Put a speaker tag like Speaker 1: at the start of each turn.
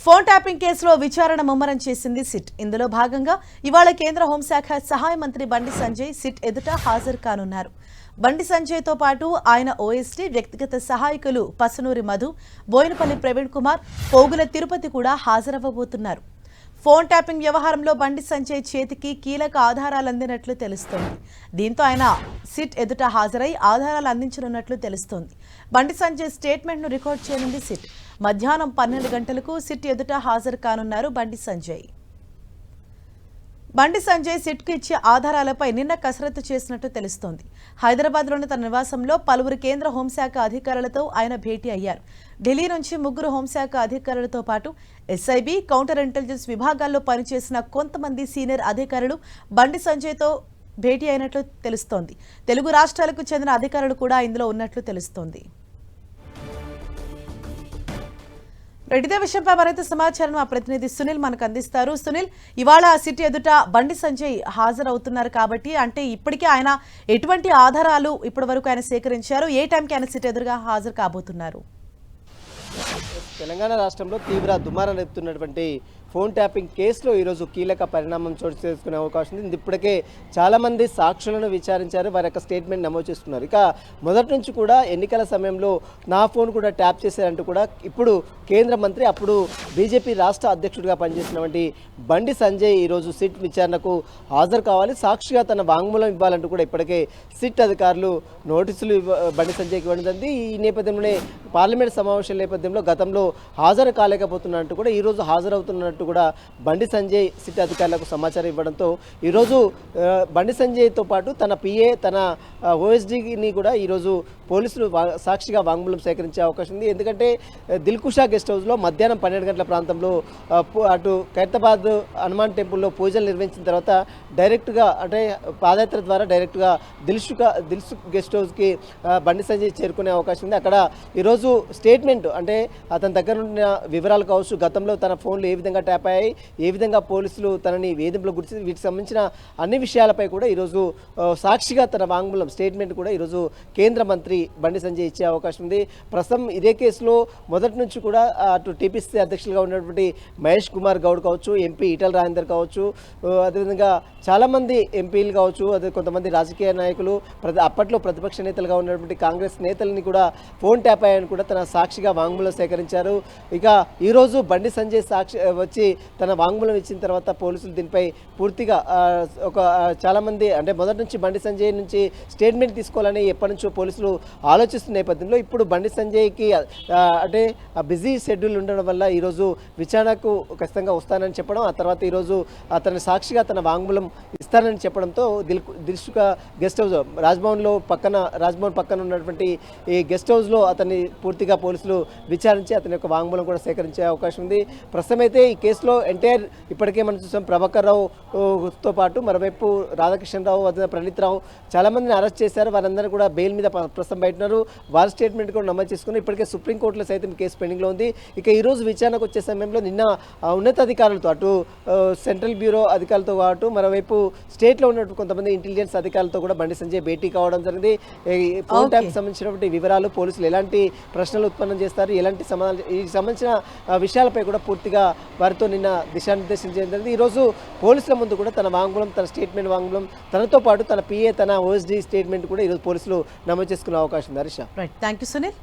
Speaker 1: Phone tapping కేసులో విచారణ ముమ్మరం చేసింది సిట్. ఇందులో భాగంగా ఇవాళ కేంద్ర హోంశాఖ సహాయ మంత్రి బండి సంజయ్ సిట్ ఎదుట హాజరు కానున్నారు. బండి సంజయ్తో పాటు ఆయన ఓఎస్టీ వ్యక్తిగత సహాయకులు పసునూరి మధు, బోయినపల్లి ప్రవీణ్ కుమార్, పోగుల తిరుపతి కూడా హాజరవ్వబోతున్నారు. ఫోన్ ట్యాపింగ్ వ్యవహారంలో బండి సంజయ్ చేతికి కీలక ఆధారాలు అందినట్లు తెలుస్తోంది. దీంతో ఆయన సిట్ ఎదుట హాజరై ఆధారాలు అందించనున్నట్లు తెలుస్తోంది. బండి సంజయ్ స్టేట్మెంట్ను రికార్డ్ చేయనుంది సిట్. మధ్యాహ్నం 12 గంటలకు సిట్ ఎదుట హాజరు కానున్నారు బండి సంజయ్. బండి సంజయ్ సిట్కు ఇచ్చే ఆధారాలపై నిన్న కసరత్తు చేసినట్టు తెలుస్తోంది. హైదరాబాద్లోని తన నివాసంలో పలువురు కేంద్ర హోంశాఖ అధికారులతో ఆయన భేటీ అయ్యారు. ఢిల్లీ నుంచి 3 హోంశాఖ అధికారులతో పాటు ఎస్ఐబి, కౌంటర్ ఇంటెలిజెన్స్ విభాగాల్లో పనిచేసిన కొంతమంది సీనియర్ అధికారులు బండి సంజయ్తో భేటీ అయినట్లు తెలుస్తోంది. తెలుగు రాష్ట్రాలకు చెందిన అధికారులు కూడా ఇందులో ఉన్నట్లు తెలుస్తోంది. ఇదే విషయంపై మరింత సమాచారం మా ప్రతినిధి సునీల్ మనకు అందిస్తారు. సునీల్, ఇవాళ సిట్ ఎదుట బండి సంజయ్ హాజరవుతున్నారు కాబట్టి అంటే ఇప్పటికే ఆయన ఎటువంటి ఆధారాలు ఇప్పటి వరకు ఆయన సేకరించారు, ఏ టైంకి ఆయన సిట్ ఎదురుగా హాజరు కాబోతున్నారు?
Speaker 2: తెలంగాణ రాష్ట్రంలో తీవ్ర దుమారం రేపుతున్నటువంటి ఫోన్ ట్యాపింగ్ కేసులో ఈరోజు కీలక పరిణామం చోటు చేసుకునే అవకాశం ఉంది. ఇప్పటికే చాలామంది సాక్షులను విచారించారు, వారి యొక్క స్టేట్మెంట్ నమోదు చేస్తున్నారు. ఇక మొదటి నుంచి కూడా ఎన్నికల సమయంలో నా ఫోన్ కూడా ట్యాప్ చేశారంటూ కూడా ఇప్పుడు కేంద్ర మంత్రి, అప్పుడు బీజేపీ రాష్ట్ర అధ్యక్షుడిగా పనిచేసినటువంటి బండి సంజయ్ ఈరోజు సిట్ విచారణకు హాజరు కావాలి, సాక్షిగా తన వాంగ్మూలం ఇవ్వాలంటూ కూడా ఇప్పటికే సిట్ అధికారులు నోటీసులు బండి సంజయ్కి ఇవ్వడం జరిగింది. ఈ నేపథ్యంలోనే పార్లమెంట్ సమావేశాల నేపథ్యంలో గతంలో హాజరు కాలేకపోతున్నట్టు కూడా ఈరోజు హాజరవుతున్నట్టు కూడా బండి సంజయ్ సిట్ అధికారులకు సమాచారం ఇవ్వడంతో ఈరోజు బండి సంజయ్తో పాటు తన పిఏ, తన ఓఎస్డీని కూడా ఈరోజు పోలీసులు సాక్షిగా వాంగ్మూలం సేకరించే అవకాశం ఉంది. ఎందుకంటే దిల్కుషా గెస్ట్ హౌస్లో మధ్యాహ్నం 12 గంటల ప్రాంతంలో అటు ఖైరతాబాద్ హనుమాన్ టెంపుల్లో పూజలు నిర్వహించిన తర్వాత డైరెక్ట్గా అంటే పాదయాత్ర ద్వారా డైరెక్ట్గా దిల్సుఖ్ గెస్ట్ హౌస్కి బండి సంజయ్ చేరుకునే అవకాశం ఉంది. అక్కడ ఈరోజు స్టేట్మెంట్ అంటే అతని దగ్గర ఉన్న వివరాలు కావచ్చు, గతంలో తన ఫోన్లు ఏ విధంగా ట్యాప్ అయ్యాయి, ఏ విధంగా పోలీసులు తనని వేధింపులకు గురించి, వీటికి సంబంధించిన అన్ని విషయాలపై కూడా ఈరోజు సాక్షిగా తన వాంగ్మూలం స్టేట్మెంట్ కూడా ఈరోజు కేంద్ర మంత్రి బండి సంజయ్ ఇచ్చే అవకాశం ఉంది. ప్రస్తుతం ఇదే కేసులో మొదటి నుంచి కూడా అటు టీపీసీ అధ్యక్షులుగా ఉన్నటువంటి మహేష్ కుమార్ గౌడ్ కావచ్చు, ఎంపీ ఈటల రాజేందర్ కావచ్చు, అదేవిధంగా చాలామంది ఎంపీలు కావచ్చు, అదే కొంతమంది రాజకీయ నాయకులు, అప్పట్లో ప్రతిపక్ష నేతలుగా ఉన్నటువంటి కాంగ్రెస్ నేతలని కూడా ఫోన్ ట్యాప్ అయ్యాయని కూడా తన సాక్షిగా వాంగ్మూలం సేకరించారు. ఇక ఈరోజు బండి సంజయ్ సాక్షి వచ్చి తన వాంగ్మూలం ఇచ్చిన తర్వాత పోలీసులు దీనిపై పూర్తిగా చాలామంది అంటే మొదటి నుంచి బండి సంజయ్ నుంచి స్టేట్మెంట్ తీసుకోవాలని ఎప్పటి నుంచో పోలీసులు ఆలోచిస్తున్న నేపథ్యంలో ఇప్పుడు బండి సంజయ్కి అంటే బిజీ షెడ్యూల్ ఉండడం వల్ల ఈరోజు విచారణకు ఖచ్చితంగా వస్తానని చెప్పడం, ఆ తర్వాత ఈరోజు అతని సాక్షిగా తన వాంగ్మూలం ఇస్తానని చెప్పడంతో దిల్సుఖ్ గెస్ట్ హౌస్ రాజ్భవన్ పక్కన ఉన్నటువంటి ఈ గెస్ట్ హౌస్లో అతన్ని పూర్తిగా పోలీసులు విచారించి అతని యొక్క వాంగ్మూలం కూడా సేకరించే అవకాశం ఉంది. ప్రస్తుతం అయితే ఈ కేసులో ఎంటైర్ ఇప్పటికే మనం చూసాం ప్రభాకర్ రావుతో పాటు మరోవైపు రాధాకృష్ణరావు, అదే ప్రణీత్ రావు చాలామందిని అరెస్ట్ చేశారు. వారందరూ కూడా బెయిల్ మీద ప్రస్తుతం బయటన్నారు. వారి స్టేట్మెంట్ కూడా నమోదు చేసుకుని ఇప్పటికే సుప్రీంకోర్టులో సైతం కేసు పెండింగ్లో ఉంది. ఇక ఈరోజు విచారణకు వచ్చే సమయంలో నిన్న ఉన్నతాధికారులతో అటు సెంట్రల్ బ్యూరో అధికారులతో పాటు మరోవైపు స్టేట్లో ఉన్నటువంటి కొంతమంది ఇంటెలిజెన్స్ అధికారులతో కూడా బండి సంజయ్ భేటీ కావడం జరిగింది. ఫోన్ ట్యాప్కి సంబంధించినటువంటి వివరాలు, పోలీసులు ఎలాంటి ప్రశ్నలు ఉత్పన్నం చేస్తారు, ఎలాంటి సమాధానాలు, ఈ సంబంధించిన విషయాలపై కూడా పూర్తిగా వారితో నిన్న దిశానిర్దేశం చేయడం జరిగింది. ఈరోజు పోలీసుల ముందు కూడా తన వాంగ్మూలం, తన స్టేట్మెంట్ వాంగ్మూలం, తనతో పాటు తన పిఏ, తన ఓఎస్డీ స్టేట్మెంట్ కూడా ఈరోజు పోలీసులు నమోదు చేసుకునే అవకాశం ఉంది. Harisha,
Speaker 1: thank you Sunil.